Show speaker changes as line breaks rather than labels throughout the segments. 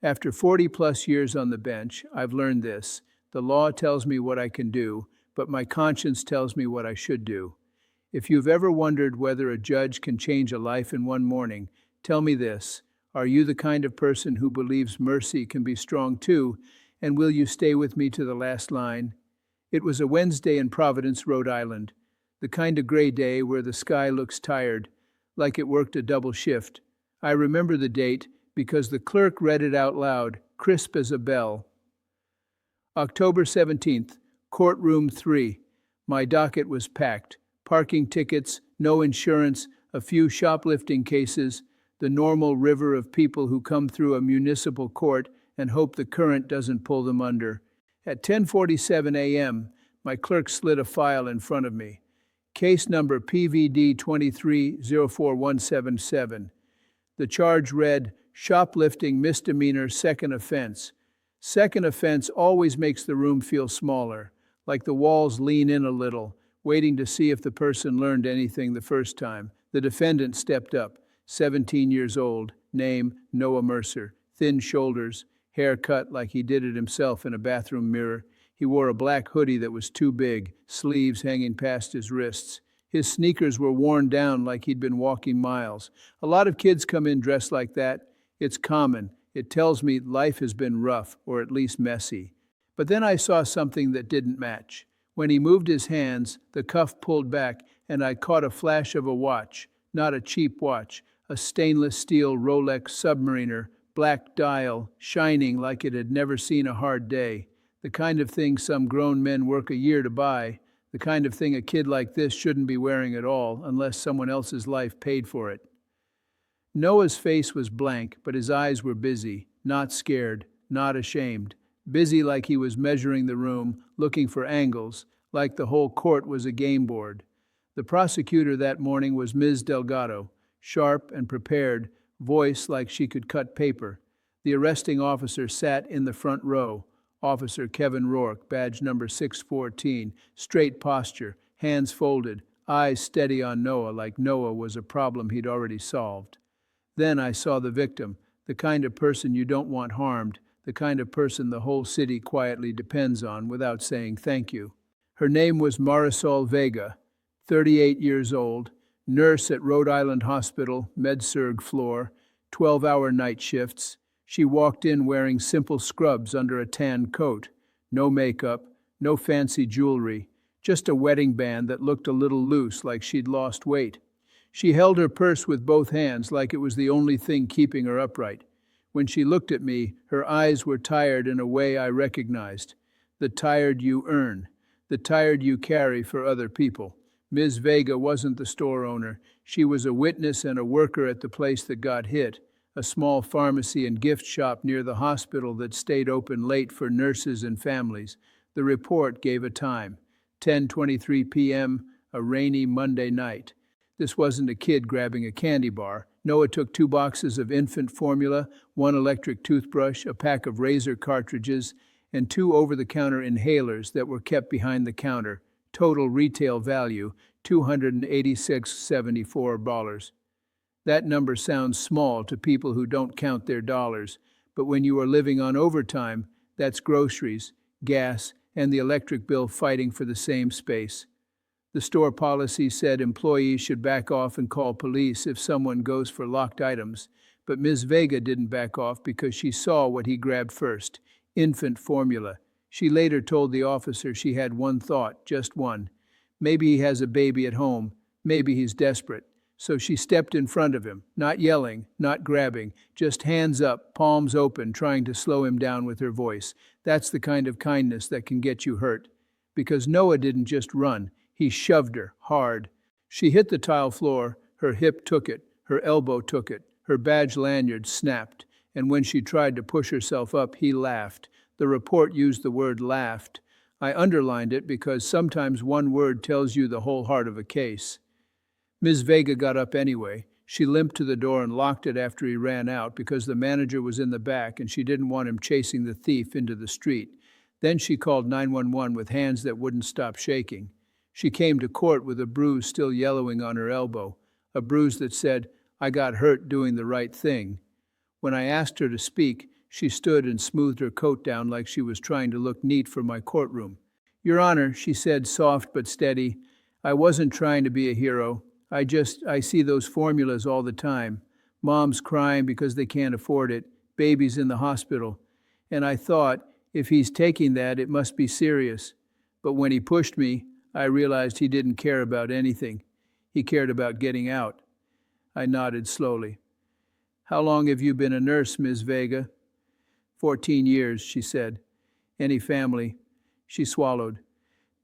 After 40-plus years on the bench, I've learned this. The law tells me what I can do, but my conscience tells me what I should do. If you've ever wondered whether a judge can change a life in one morning, tell me this. Are you the kind of person who believes mercy can be strong too, and will you stay with me to the last line? It was a Wednesday in Providence, Rhode Island, the kind of gray day where the sky looks tired, like it worked a double shift. I remember the date because the clerk read it out loud, crisp as a bell. October 17th, Courtroom 3. My docket was packed. Parking tickets, no insurance, a few shoplifting cases, the normal river of people who come through a municipal court and hope the current doesn't pull them under. At 10:47 a.m., my clerk slid a file in front of me. Case number PVD 23-04177. The charge read, shoplifting misdemeanor second offense. Second offense always makes the room feel smaller, like the walls lean in a little, waiting to see if the person learned anything the first time. The defendant stepped up, 17 years old, name Noah Mercer, thin shoulders, hair cut like he did it himself in a bathroom mirror. He wore a black hoodie that was too big, sleeves hanging past his wrists. His sneakers were worn down like he'd been walking miles. A lot of kids come in dressed like that. It's common. It tells me life has been rough, or at least messy. But then I saw something that didn't match. When he moved his hands, the cuff pulled back, and I caught a flash of a watch. Not a cheap watch, a stainless steel Rolex Submariner, black dial, shining like it had never seen a hard day. The kind of thing some grown men work a year to buy. The kind of thing a kid like this shouldn't be wearing at all, unless someone else's life paid for it. Noah's face was blank, but his eyes were busy, not scared, not ashamed. Busy like he was measuring the room, looking for angles, like the whole court was a game board. The prosecutor that morning was Ms. Delgado, sharp and prepared, voice like she could cut paper. The arresting officer sat in the front row. Officer Kevin Rourke, badge number 614, straight posture, hands folded, eyes steady on Noah like Noah was a problem he'd already solved. Then I saw the victim, the kind of person you don't want harmed, the kind of person the whole city quietly depends on without saying thank you. Her name was Marisol Vega, 38 years old, nurse at Rhode Island Hospital, med-surg floor, 12-hour night shifts. She walked in wearing simple scrubs under a tan coat, no makeup, no fancy jewelry, just a wedding band that looked a little loose like she'd lost weight. She held her purse with both hands like it was the only thing keeping her upright. When she looked at me, her eyes were tired in a way I recognized. The tired you earn, the tired you carry for other people. Ms. Vega wasn't the store owner. She was a witness and a worker at the place that got hit, a small pharmacy and gift shop near the hospital that stayed open late for nurses and families. The report gave a time, 10:23 p.m., a rainy Monday night. This wasn't a kid grabbing a candy bar. Noah took 2 boxes of infant formula, 1 electric toothbrush, a pack of razor cartridges, and 2 over-the-counter inhalers that were kept behind the counter. Total retail value, $286.74. That number sounds small to people who don't count their dollars, but when you are living on overtime, that's groceries, gas, and the electric bill fighting for the same space. The store policy said employees should back off and call police if someone goes for locked items, but Ms. Vega didn't back off because she saw what he grabbed first, infant formula. She later told the officer she had one thought, just one. Maybe he has a baby at home, maybe he's desperate. So she stepped in front of him, not yelling, not grabbing, just hands up, palms open, trying to slow him down with her voice. That's the kind of kindness that can get you hurt. Because Noah didn't just run. He shoved her, hard. She hit the tile floor, her hip took it, her elbow took it, her badge lanyard snapped, and when she tried to push herself up, he laughed. The report used the word laughed. I underlined it because sometimes one word tells you the whole heart of a case. Ms. Vega got up anyway. She limped to the door and locked it after he ran out because the manager was in the back and she didn't want him chasing the thief into the street. Then she called 911 with hands that wouldn't stop shaking. She came to court with a bruise still yellowing on her elbow, a bruise that said, "I got hurt doing the right thing." When I asked her to speak, She stood and smoothed her coat down like she was trying to look neat for my courtroom. Your Honor, she said, soft but steady, I wasn't trying to be a hero. I see those formulas all the time. Moms crying because they can't afford it, babies in the hospital. And I thought, if he's taking that, it must be serious. But when he pushed me, I realized he didn't care about anything. He cared about getting out. I nodded slowly. How long have you been a nurse, Ms. Vega? 14 years, she said. Any family? She swallowed.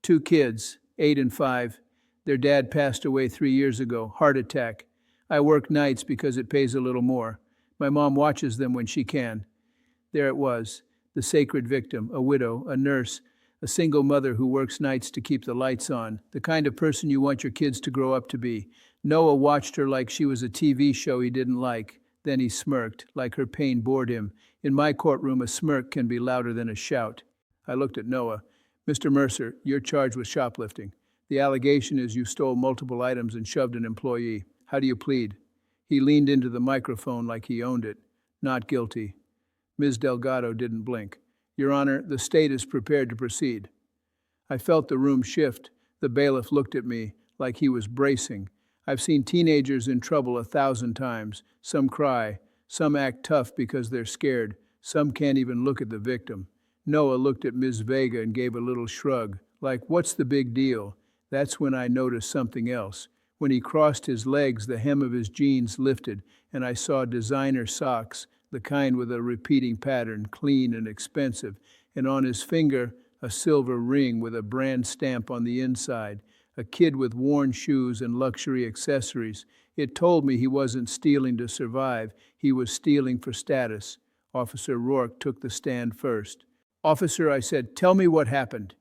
2 kids, 8 and 5. Their dad passed away 3 years ago, heart attack. I work nights because it pays a little more. My mom watches them when she can. There it was, the sacred victim, a widow, a nurse, a single mother who works nights to keep the lights on, the kind of person you want your kids to grow up to be. Noah watched her like she was a TV show he didn't like. Then he smirked, like her pain bored him. In my courtroom, a smirk can be louder than a shout. I looked at Noah. Mr. Mercer, you're charged with shoplifting. The allegation is you stole multiple items and shoved an employee. How do you plead? He leaned into the microphone like he owned it. Not guilty. Ms. Delgado didn't blink. Your Honor, the state is prepared to proceed. I felt the room shift. The bailiff looked at me like he was bracing. I've seen teenagers in trouble 1,000 times. Some cry. Some act tough because they're scared. Some can't even look at the victim. Noah looked at Ms. Vega and gave a little shrug, like, what's the big deal? That's when I noticed something else. When he crossed his legs, the hem of his jeans lifted, and I saw designer socks, the kind with a repeating pattern, clean and expensive, and on his finger, a silver ring with a brand stamp on the inside. A kid with worn shoes and luxury accessories. It told me he wasn't stealing to survive. He was stealing for status. Officer Rourke took the stand first. Officer, I said, tell me what happened.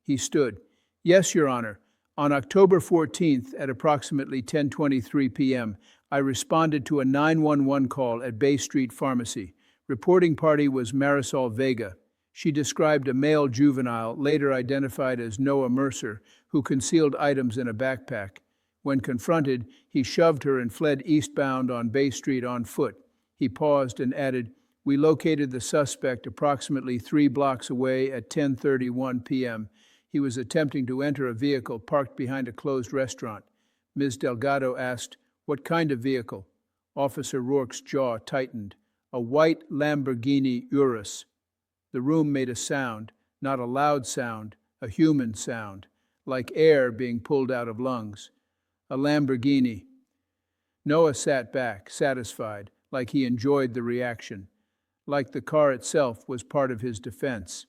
He stood. Yes, Your Honor. On October 14th at approximately 10:23 p.m., I responded to a 911 call at Bay Street Pharmacy. Reporting party was Marisol Vega. She described a male juvenile, later identified as Noah Mercer, who concealed items in a backpack. When confronted, he shoved her and fled eastbound on Bay Street on foot. He paused and added, we located the suspect approximately 3 blocks away at 10:31 p.m. He was attempting to enter a vehicle parked behind a closed restaurant. Ms. Delgado asked, what kind of vehicle? Officer Rourke's jaw tightened. A white Lamborghini Urus. The room made a sound, not a loud sound, a human sound, like air being pulled out of lungs. A Lamborghini. Noah sat back, satisfied, like he enjoyed the reaction, like the car itself was part of his defense.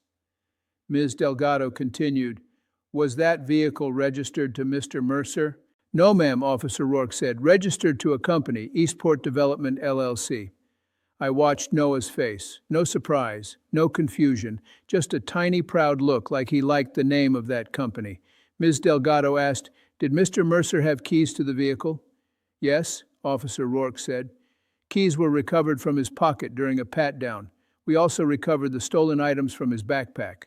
Ms. Delgado continued, was that vehicle registered to Mr. Mercer? No, ma'am, Officer Rourke said, registered to a company, Eastport Development, LLC. I watched Noah's face. No surprise, no confusion, just a tiny proud look like he liked the name of that company. Ms. Delgado asked, did Mr. Mercer have keys to the vehicle? Yes, Officer Rourke said. Keys were recovered from his pocket during a pat-down. We also recovered the stolen items from his backpack.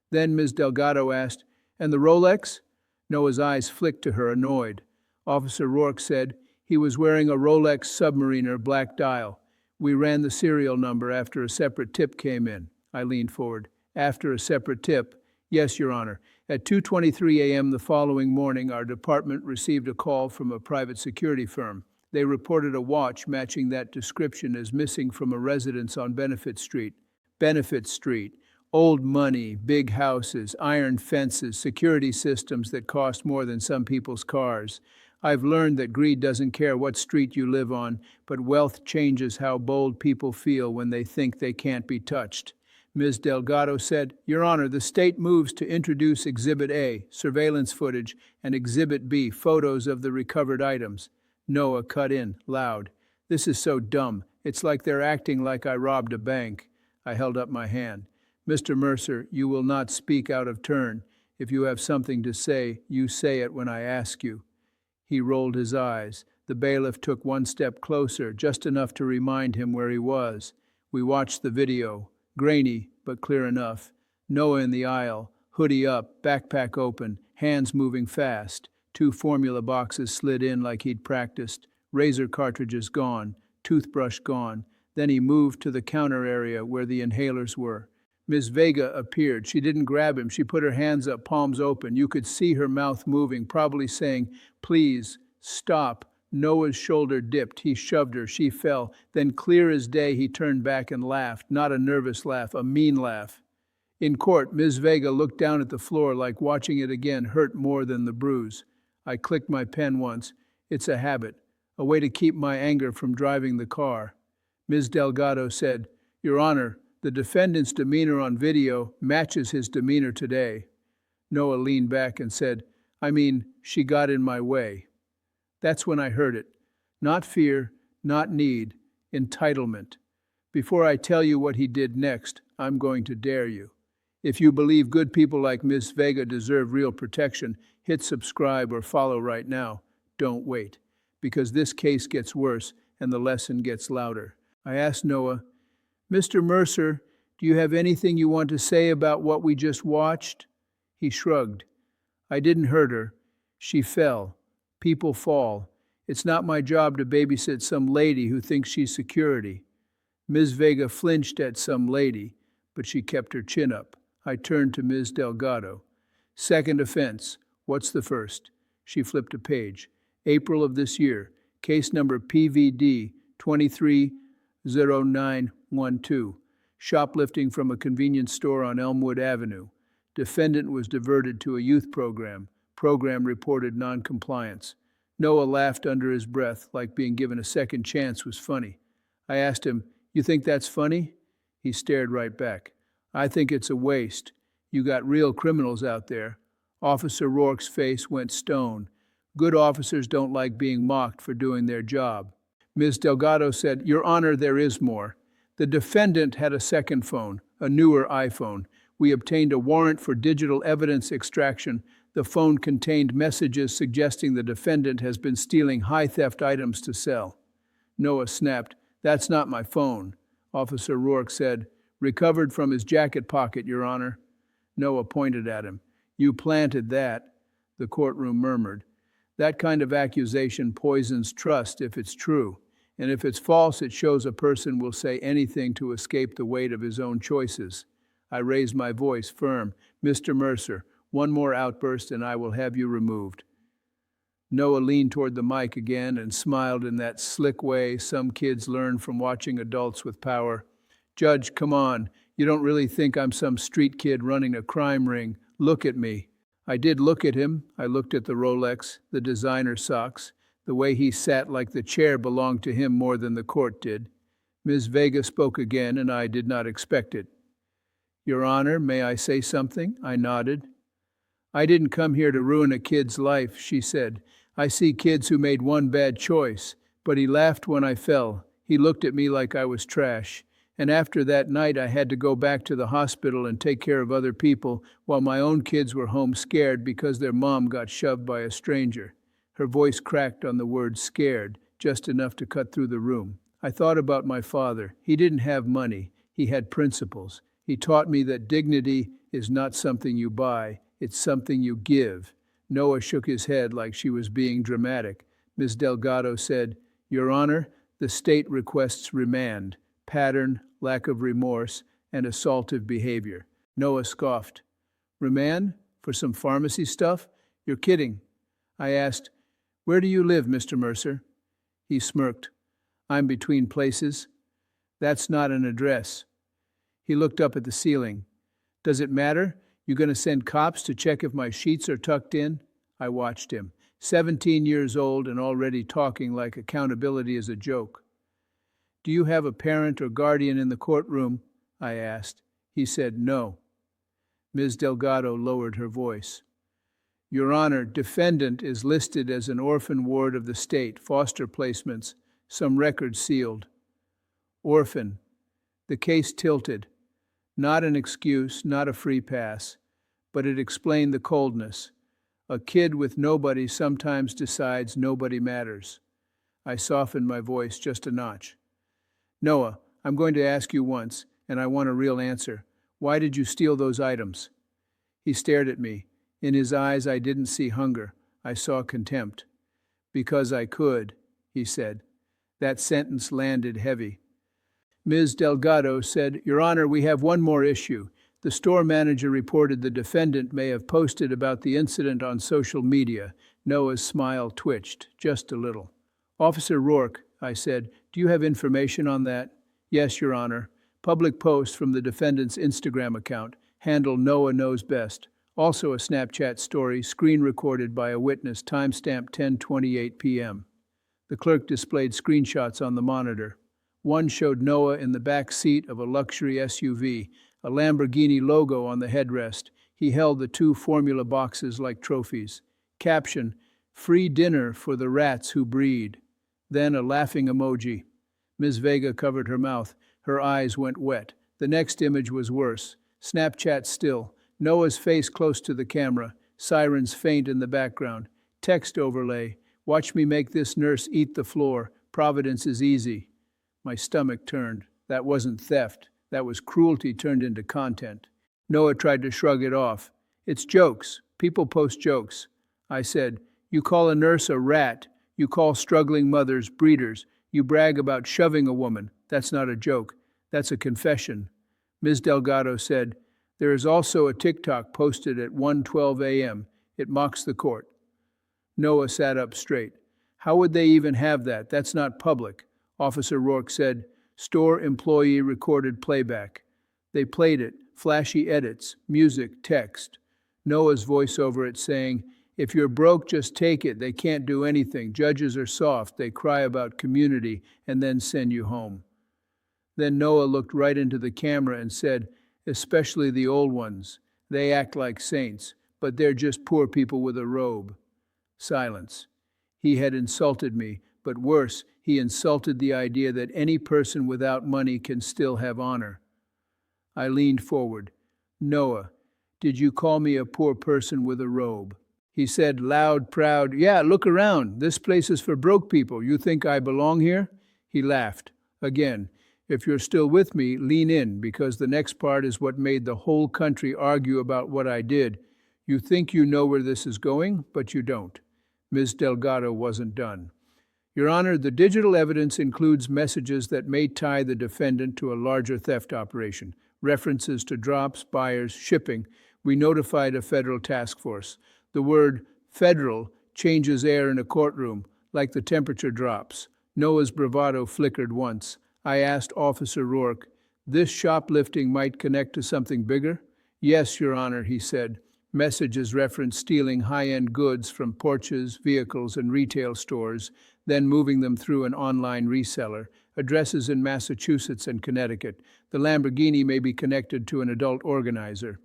Then Ms. Delgado asked, and the Rolex? Noah's eyes flicked to her, annoyed. Officer Rourke said, he was wearing a Rolex Submariner black dial. We ran the serial number after a separate tip came in. I leaned forward. After a separate tip? Yes, Your Honor. At 2:23 a.m. the following morning, our department received a call from a private security firm. They reported a watch matching that description as missing from a residence on Benefit Street. Benefit Street. Old money, big houses, iron fences, security systems that cost more than some people's cars. I've learned that greed doesn't care what street you live on, but wealth changes how bold people feel when they think they can't be touched. Ms. Delgado said, Your Honor, the state moves to introduce Exhibit A, surveillance footage, and Exhibit B, photos of the recovered items. Noah cut in, loud. This is so dumb. It's like they're acting like I robbed a bank. I held up my hand. Mr. Mercer, you will not speak out of turn. If you have something to say, you say it when I ask you. He rolled his eyes. The bailiff took one step closer, just enough to remind him where he was. We watched the video. Grainy, but clear enough. Noah in the aisle, hoodie up, backpack open, hands moving fast. 2 formula boxes slid in like he'd practiced. Razor cartridges gone. Toothbrush gone. Then he moved to the counter area where the inhalers were. Miss Vega appeared. She didn't grab him. She put her hands up, palms open. You could see her mouth moving, probably saying, "Please, stop." Noah's shoulder dipped. He shoved her. She fell. Then, clear as day, he turned back and laughed. Not a nervous laugh, a mean laugh. In court, Ms. Vega looked down at the floor like watching it again hurt more than the bruise. I clicked my pen once. It's a habit, a way to keep my anger from driving the car. Ms. Delgado said, "Your Honor, the defendant's demeanor on video matches his demeanor today." Noah leaned back and said, "I mean, she got in my way." That's when I heard it. Not fear, not need, entitlement. Before I tell you what he did next, I'm going to dare you. If you believe good people like Miss Vega deserve real protection, hit subscribe or follow right now. Don't wait, because this case gets worse and the lesson gets louder. I asked Noah, "Mr. Mercer, do you have anything you want to say about what we just watched?" He shrugged. "I didn't hurt her. She fell. People fall. It's not my job to babysit some lady who thinks she's security." Ms. Vega flinched at some lady, but she kept her chin up. I turned to Ms. Delgado. "Second offense. What's the first?" She flipped a page. "April of this year. Case number PVD 230912. Shoplifting from a convenience store on Elmwood Avenue. Defendant was diverted to a youth program. Program reported non-compliance." Noah laughed under his breath, like being given a second chance was funny. I asked him, "You think that's funny?" He stared right back. "I think it's a waste. You got real criminals out there." Officer Rourke's face went stone. Good officers don't like being mocked for doing their job. Ms. Delgado said, "Your Honor, there is more. The defendant had a second phone, a newer iPhone. We obtained a warrant for digital evidence extraction. The phone contained messages suggesting the defendant has been stealing high-theft items to sell." Noah snapped, "That's not my phone." Officer Rourke said, "Recovered from his jacket pocket, Your Honor." Noah pointed at him. "You planted that." The courtroom murmured. That kind of accusation poisons trust if it's true. And if it's false, it shows a person will say anything to escape the weight of his own choices. I raised my voice firm. "Mr. Mercer, one more outburst and I will have you removed." Noah leaned toward the mic again and smiled in that slick way some kids learn from watching adults with power. "Judge, come on. You don't really think I'm some street kid running a crime ring. Look at me." I did look at him. I looked at the Rolex, the designer socks, the way he sat like the chair belonged to him more than the court did. Ms. Vega spoke again, and I did not expect it. "Your Honor, may I say something?" I nodded. "I didn't come here to ruin a kid's life," she said. "I see kids who made one bad choice, but he laughed when I fell. He looked at me like I was trash. And after that night, I had to go back to the hospital and take care of other people while my own kids were home scared because their mom got shoved by a stranger." Her voice cracked on the word scared, just enough to cut through the room. I thought about my father. He didn't have money. He had principles. He taught me that dignity is not something you buy, it's something you give. Noah shook his head like she was being dramatic. Ms. Delgado said, "Your Honor, the state requests remand. Pattern, lack of remorse, and assaultive behavior." Noah scoffed. "Remand? For some pharmacy stuff? You're kidding." I asked, "Where do you live, Mr. Mercer?" He smirked. "I'm between places." "That's not an address." He looked up at the ceiling. "Does it matter? You going to send cops to check if my sheets are tucked in?" I watched him. 17 years old and already talking like accountability is a joke. "Do you have a parent or guardian in the courtroom?" I asked. He said no. Ms. Delgado lowered her voice. "Your Honor, defendant is listed as an orphan ward of the state, foster placements, some records sealed." Orphan. The case tilted. Not an excuse, not a free pass, but it explained the coldness. A kid with nobody sometimes decides nobody matters. I softened my voice just a notch. "Noah, I'm going to ask you once, and I want a real answer. Why did you steal those items?" He stared at me. In his eyes I didn't see hunger. I saw contempt. "Because I could," he said. That sentence landed heavy. Ms. Delgado said, "Your Honor, we have one more issue. The store manager reported the defendant may have posted about the incident on social media." Noah's smile twitched, just a little. "Officer Rourke," I said, "do you have information on that?" "Yes, Your Honor. Public post from the defendant's Instagram account, handle Noah Knows Best. Also a Snapchat story, screen recorded by a witness, timestamp 10:28 p.m. The clerk displayed screenshots on the monitor. One showed Noah in the back seat of a luxury SUV, a Lamborghini logo on the headrest. He held the two formula boxes like trophies. Caption, "Free dinner for the rats who breed." Then a laughing emoji. Ms. Vega covered her mouth. Her eyes went wet. The next image was worse. Snapchat still. Noah's face close to the camera. Sirens faint in the background. Text overlay. "Watch me make this nurse eat the floor. Providence is easy." My stomach turned. That wasn't theft. That was cruelty turned into content. Noah tried to shrug it off. "It's jokes. People post jokes." I said, "You call a nurse a rat. You call struggling mothers breeders. You brag about shoving a woman. That's not a joke. That's a confession." Ms. Delgado said, "There is also a TikTok posted at 1:12 a.m. It mocks the court." Noah sat up straight. "How would they even have that? That's not public." Officer Rourke said, "Store employee recorded playback." They played it, flashy edits, music, text. Noah's voice over it saying, "If you're broke, just take it. They can't do anything. Judges are soft. They cry about community and then send you home." Then Noah looked right into the camera and said, "Especially the old ones. They act like saints, but they're just poor people with a robe." Silence. He had insulted me, but worse, he insulted the idea that any person without money can still have honor. I leaned forward. "Noah, did you call me a poor person with a robe?" He said, loud, proud, "Yeah, look around. This place is for broke people. You think I belong here?" He laughed. Again, "If you're still with me, lean in, because the next part is what made the whole country argue about what I did. You think you know where this is going, but you don't." Ms. Delgado wasn't done. "Your Honor, the digital evidence includes messages that may tie the defendant to a larger theft operation, references to drops, buyers, shipping. We notified a federal task force. The word federal changes air in a courtroom, like the temperature drops." Noah's bravado flickered once. I asked Officer Rourke, "This shoplifting might connect to something bigger?" "Yes, Your Honor," he said. Messages reference stealing high-end goods from porches, vehicles, and retail stores, then moving them through an online reseller. Addresses in Massachusetts and Connecticut. The Lamborghini may be connected to an adult organizer.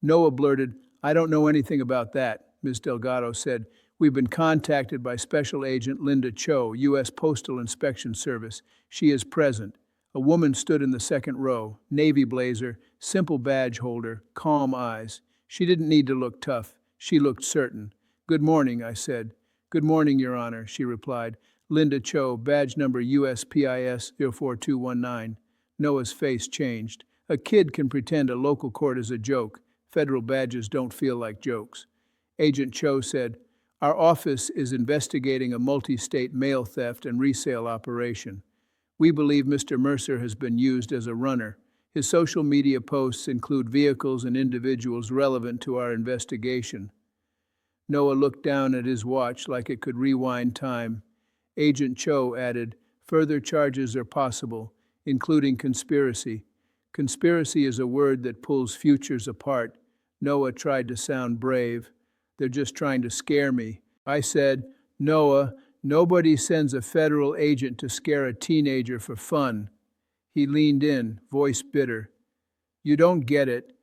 Noah blurted, "I don't know anything about that." Ms. Delgado said, "We've been contacted by Special Agent Linda Cho, U.S. Postal Inspection Service. She is present." A woman stood in the second row, navy blazer, simple badge holder, calm eyes. She didn't need to look tough. She looked certain. "Good morning," I said. "Good morning, Your Honor," she replied. Linda Cho, badge number USPIS 04219. Noah's face changed. A kid can pretend a local court is a joke. Federal badges don't feel like jokes. Agent Cho said, "Our office is investigating a multi-state mail theft and resale operation. We believe Mr. Mercer has been used as a runner. His social media posts include vehicles and individuals relevant to our investigation." Noah looked down at his watch like it could rewind time. Agent Cho added, "Further charges are possible, including conspiracy." Conspiracy is a word that pulls futures apart. Noah tried to sound brave. "They're just trying to scare me." I said, "Noah, nobody sends a federal agent to scare a teenager for fun." He leaned in, voice bitter. "You don't get it.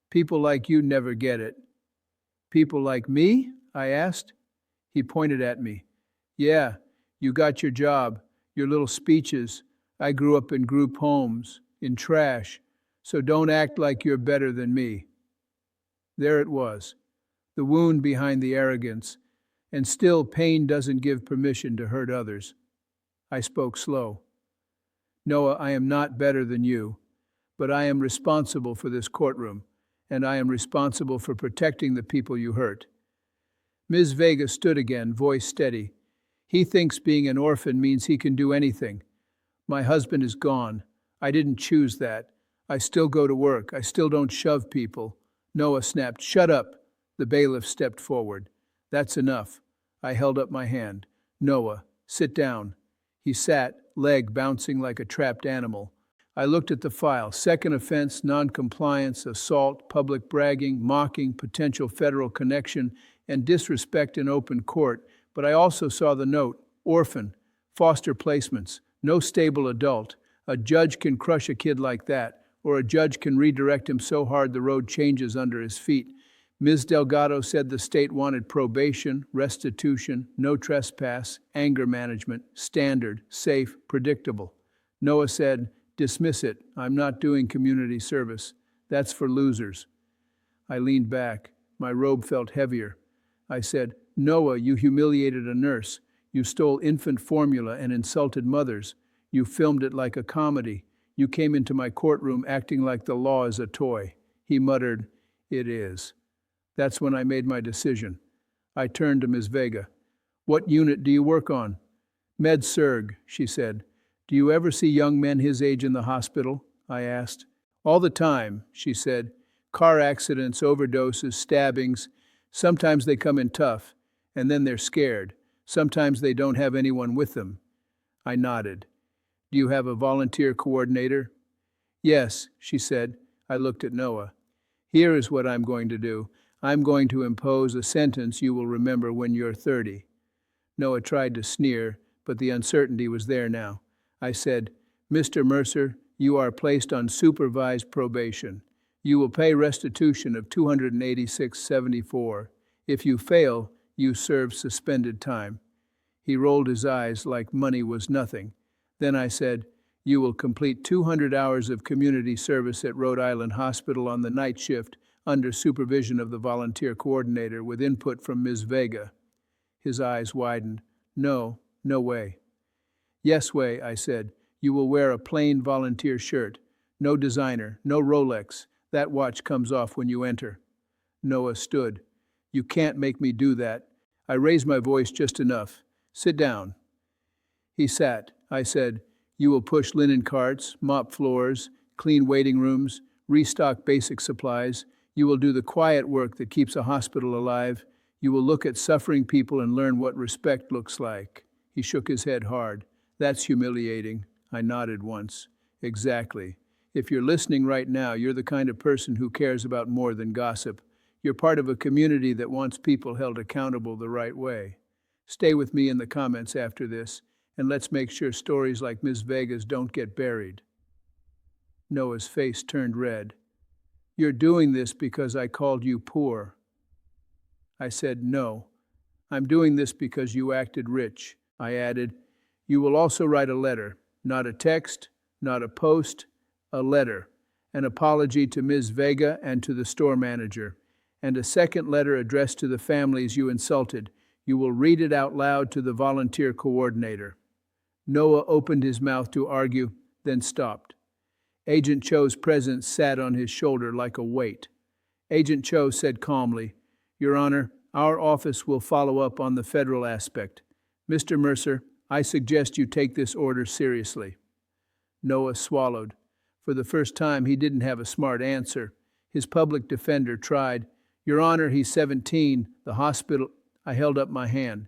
People like you never get it." "People like me?" I asked. He pointed at me. "Yeah, you got your job, your little speeches. I grew up in group homes, in trash, so don't act like you're better than me." There it was, the wound behind the arrogance, and still pain doesn't give permission to hurt others. I spoke slow. "Noah, I am not better than you, but I am responsible for this courtroom, and I am responsible for protecting the people you hurt." Ms. Vega stood again, voice steady. "He thinks being an orphan means he can do anything. My husband is gone. I didn't choose that. I still go to work. I still don't shove people. Noah snapped, "Shut up." The bailiff stepped forward. "That's enough." I held up my hand. "Noah, sit down." He sat, leg bouncing like a trapped animal. I looked at the file: second offense, noncompliance, assault, public bragging, mocking, potential federal connection, and disrespect in open court. But I also saw the note: orphan, foster placements, no stable adult. A judge can crush a kid like that, or a judge can redirect him so hard the road changes under his feet. Ms. Delgado said the state wanted probation, restitution, no trespass, anger management, standard, safe, predictable. Noah said, "Dismiss it. I'm not doing community service. That's for losers." I leaned back. My robe felt heavier. I said, "Noah, you humiliated a nurse. You stole infant formula and insulted mothers. You filmed it like a comedy. You came into my courtroom acting like the law is a toy." He muttered, "It is." That's when I made my decision. I turned to Ms. Vega. "What unit do you work on?" "Med-Surg," she said. "Do you ever see young men his age in the hospital?" I asked. "All the time," she said. "Car accidents, overdoses, stabbings. Sometimes they come in tough, and then they're scared. Sometimes they don't have anyone with them." I nodded. "Do you have a volunteer coordinator?" "Yes," she said. I looked at Noah. "Here is what I'm going to do. I'm going to impose a sentence you will remember when you're 30. Noah tried to sneer, but the uncertainty was there now. I said, "Mr. Mercer, you are placed on supervised probation. You will pay restitution of $286.74. If you fail, you serve suspended time." He rolled his eyes like money was nothing. Then I said, "You will complete 200 hours of community service at Rhode Island Hospital on the night shift under supervision of the volunteer coordinator with input from Ms. Vega." His eyes widened. No way." "Yes way," I said. "You will wear a plain volunteer shirt. No designer, no Rolex. That watch comes off when you enter." Noah stood. "You can't make me do that." I raised my voice just enough. "Sit down." He sat. I said, "You will push linen carts, mop floors, clean waiting rooms, restock basic supplies. You will do the quiet work that keeps a hospital alive. You will look at suffering people and learn what respect looks like." He shook his head hard. "That's humiliating." I nodded once. "Exactly. If you're listening right now, you're the kind of person who cares about more than gossip. You're part of a community that wants people held accountable the right way. Stay with me in the comments after this, and let's make sure stories like Ms. Vega's don't get buried." Noah's face turned red. "You're doing this because I called you poor." I said, "No. I'm doing this because you acted rich." I added, "You will also write a letter, not a text, not a post, a letter, an apology to Ms. Vega and to the store manager, and a second letter addressed to the families you insulted. You will read it out loud to the volunteer coordinator." Noah opened his mouth to argue, then stopped. Agent Cho's presence sat on his shoulder like a weight. Agent Cho said calmly, "Your Honor, our office will follow up on the federal aspect. Mr. Mercer, I suggest you take this order seriously." Noah swallowed. For the first time, he didn't have a smart answer. His public defender tried. "Your Honor, he's 17. The hospital—" I held up my hand.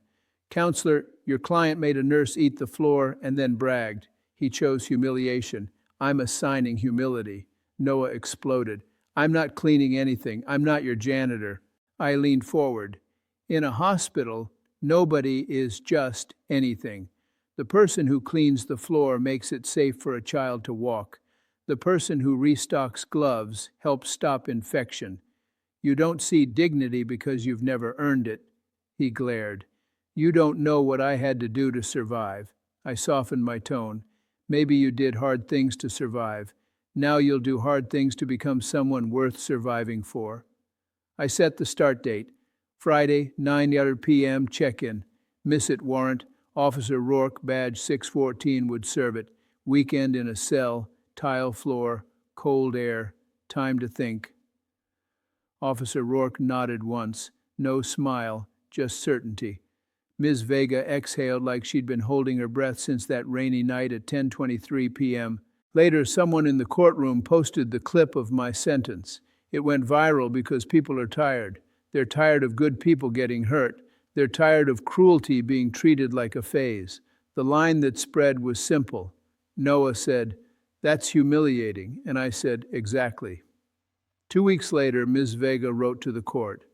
"Counselor, your client made a nurse eat the floor and then bragged. He chose humiliation. I'm assigning humility." Noah exploded. "I'm not cleaning anything. I'm not your janitor." I leaned forward. "In a hospital, nobody is just anything. The person who cleans the floor makes it safe for a child to walk. The person who restocks gloves helps stop infection. You don't see dignity because you've never earned it." He glared. "You don't know what I had to do to survive." I softened my tone. "Maybe you did hard things to survive. Now you'll do hard things to become someone worth surviving for." I set the start date. Friday, 9:00 p.m. check-in. Miss it warrant. Officer Rourke, badge 614, would serve it. Weekend in a cell, tile floor, cold air, time to think. Officer Rourke nodded once. No smile, just certainty. Ms. Vega exhaled like she'd been holding her breath since that rainy night at 10:23 p.m. Later, someone in the courtroom posted the clip of my sentence. It went viral because people are tired. They're tired of good people getting hurt. They're tired of cruelty being treated like a phase. The line that spread was simple. Noah said, "That's humiliating," and I said, "Exactly." 2 weeks later, Ms. Vega wrote to the court.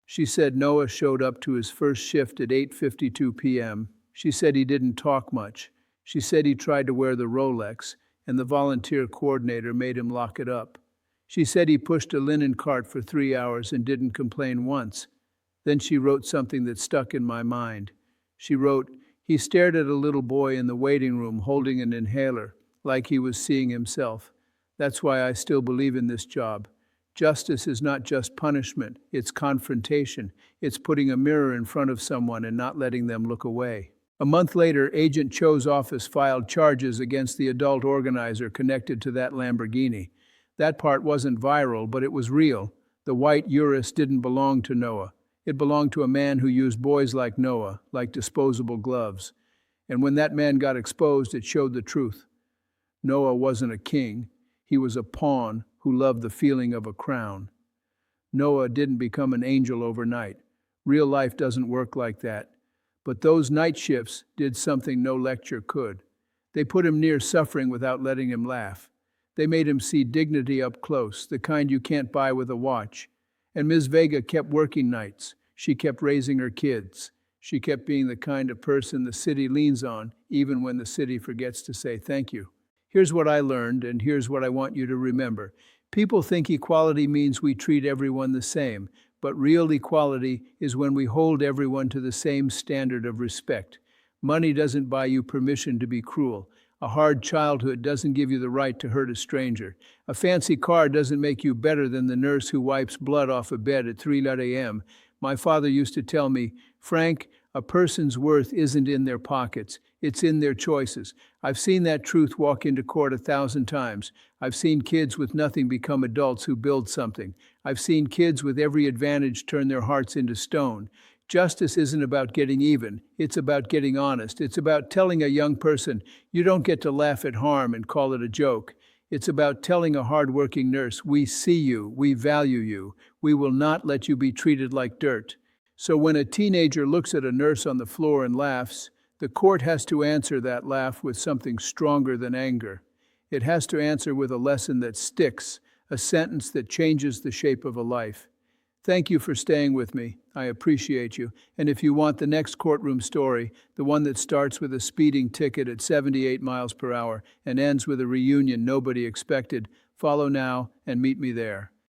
She said Noah showed up to his first shift at 8:52 p.m. She said he didn't talk much. She said he tried to wear the Rolex, and the volunteer coordinator made him lock it up. She said he pushed a linen cart for 3 hours and didn't complain once. Then she wrote something that stuck in my mind. She wrote, "He stared at a little boy in the waiting room holding an inhaler, like he was seeing himself. That's why I still believe in this job. Justice is not just punishment, it's confrontation. It's putting a mirror in front of someone and not letting them look away." A month later, Agent Cho's office filed charges against the adult organizer connected to that Lamborghini. That part wasn't viral, but it was real. The white Urus didn't belong to Noah. It belonged to a man who used boys like Noah, like disposable gloves. And when that man got exposed, it showed the truth. Noah wasn't a king. He was a pawn who loved the feeling of a crown. Noah didn't become an angel overnight. Real life doesn't work like that. But those night shifts did something no lecture could. They put him near suffering without letting him laugh. They made him see dignity up close, the kind you can't buy with a watch. And Ms. Vega kept working nights. She kept raising her kids. She kept being the kind of person the city leans on, even when the city forgets to say thank you. Here's what I learned, and here's what I want you to remember. People think equality means we treat everyone the same, but real equality is when we hold everyone to the same standard of respect. Money doesn't buy you permission to be cruel. A hard childhood doesn't give you the right to hurt a stranger. A fancy car doesn't make you better than the nurse who wipes blood off a bed at 3 a.m. My father used to tell me, "Frank, a person's worth isn't in their pockets, it's in their choices." I've seen that truth walk into court 1,000 times. I've seen kids with nothing become adults who build something. I've seen kids with every advantage turn their hearts into stone. Justice isn't about getting even, it's about getting honest. It's about telling a young person, you don't get to laugh at harm and call it a joke. It's about telling a hard-working nurse, we see you, we value you, we will not let you be treated like dirt. So when a teenager looks at a nurse on the floor and laughs, the court has to answer that laugh with something stronger than anger. It has to answer with a lesson that sticks, a sentence that changes the shape of a life. Thank you for staying with me. I appreciate you. And if you want the next courtroom story, the one that starts with a speeding ticket at 78 miles per hour and ends with a reunion nobody expected, follow now and meet me there.